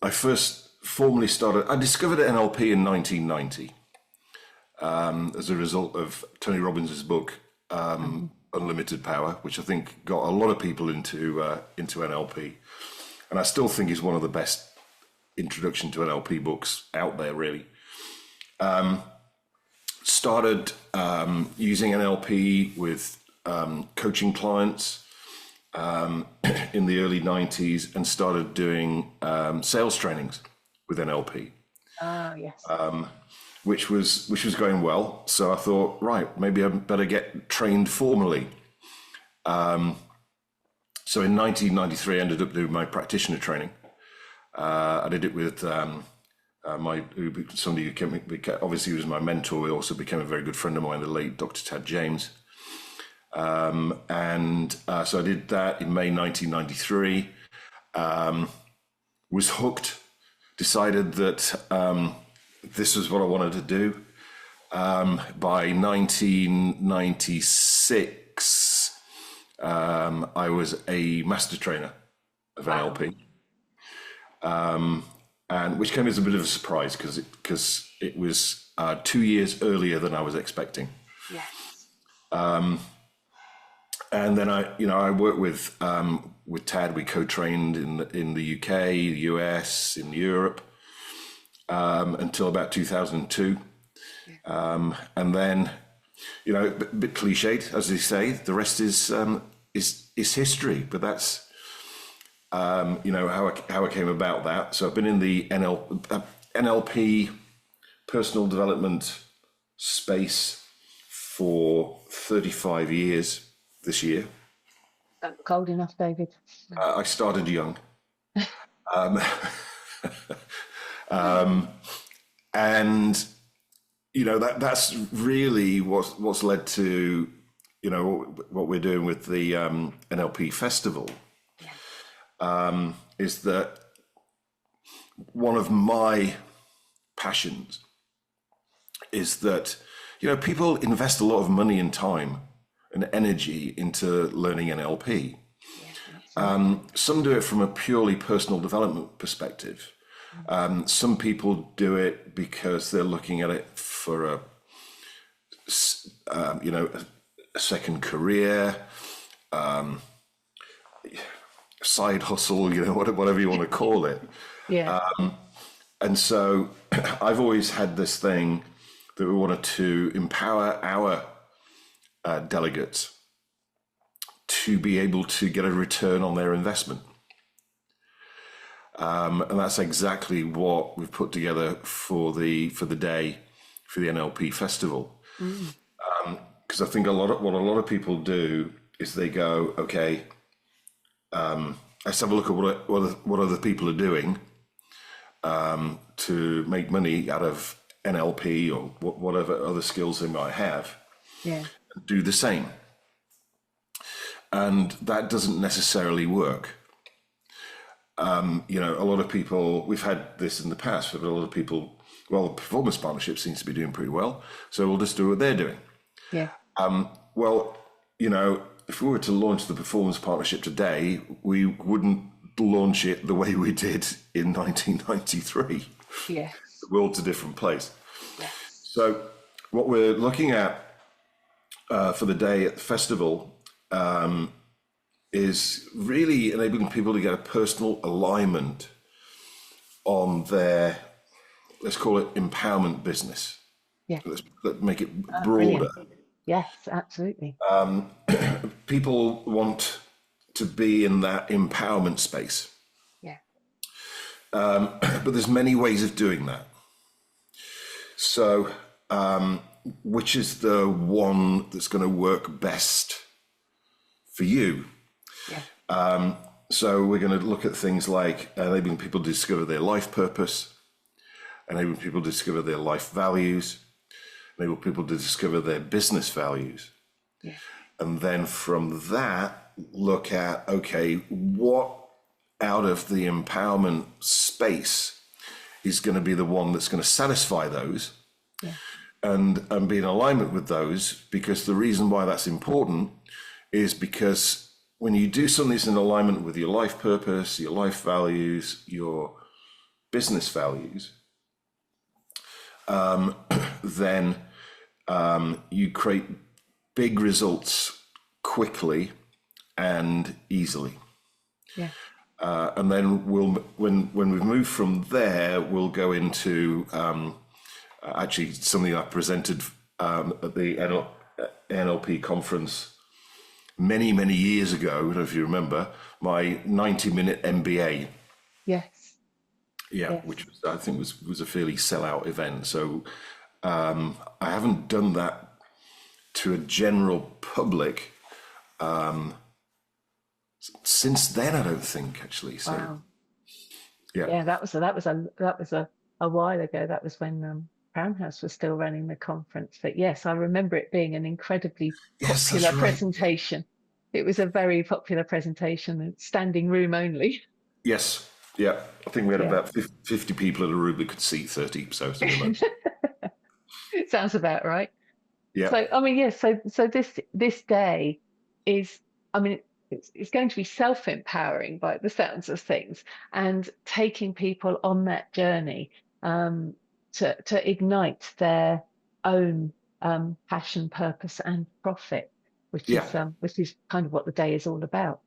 I first formally started, I discovered NLP in 1990 as a result of Tony Robbins' book, Unlimited Power, which I think got a lot of people into NLP. And I still think is one of the best introduction to NLP books out there, really. Started using NLP with coaching clients in the early 90s and started doing sales trainings with NLP. Yes. Which was going well. So I thought, right, maybe I better get trained formally. So in 1993, I ended up doing my practitioner training. I did it with somebody who obviously was my mentor. He also became a very good friend of mine, the late Dr. Tad James. So I did that in May 1993. Was hooked. Decided that this was what I wanted to do. By 1996, I was a master trainer of NLP, and which came as a bit of a surprise because it was 2 years earlier than I was expecting. Yes. And then I worked with Tad. We co-trained in the UK, the US, in Europe until about 2002, and then a bit cliched, as they say. The rest is history. But that's how I came about that. So I've been in the NLP personal development space for 35 years. This year. Don't look old enough, David. I started young. And that's really what's led to what we're doing with the NLP Festival. Yeah. Is that one of my passions is that people invest a lot of money and time and energy into learning NLP. Some do it from a purely personal development perspective. Some people do it because they're looking at it for a second career, side hustle, whatever you want to call it. Yeah. And so I've always had this thing that we wanted to empower our delegates to be able to get a return on their investment. And that's exactly what we've put together for the day for the NLP Festival. Because I think what a lot of people do is they go, okay, let's have a look at what other people are doing to make money out of NLP or whatever other skills they might have. Yeah. Do the same. And that doesn't necessarily work. A lot of people, we've had this in the past, but a lot of people, well, the performance partnership seems to be doing pretty well, so we'll just do what they're doing. Yeah. If we were to launch the performance partnership today, we wouldn't launch it the way we did in 1993. Yeah. The world's a different place. Yeah. So what we're looking at for the day at the festival is really enabling people to get a personal alignment on their, let's call it empowerment business. Yeah. Let's make it broader. Brilliant. Yes, absolutely. People want to be in that empowerment space. Yeah. But there's many ways of doing that. So, which is the one that's going to work best for you? Yeah. So we're going to look at things like enabling people to discover their life purpose, enabling people to discover their life values, enable people to discover their business values. Yeah. And then from that, look at, okay, what out of the empowerment space is going to be the one that's going to satisfy those. Yeah. And be in alignment with those, because the reason why that's important is because when you do something that's in alignment with your life purpose, your life values, your business values, then you create big results quickly and easily. Yeah. And then when we've moved from there, we'll go into actually something I presented at the NLP conference many years ago. I don't know if you remember my 90-minute MBA. Yes. Yeah, Yes. which I think was a fairly sellout event. So I haven't done that to a general public since then. I don't think actually. So Wow. yeah, Yeah, that was a while ago. That was when Crown House was still running the conference. But yes, I remember it being an incredibly yes, that's popular right. presentation. It was a very popular presentation, standing room only. Yes, yeah. I think we had Yeah. about 50 people in a room that could seat 30, so something like that. Sounds about right. Yeah, So I mean, yes, so this day is, I mean, it's going to be self-empowering by the sounds of things, and taking people on that journey um, to ignite their own passion, purpose, and profit, yeah, which is kind of what the day is all about.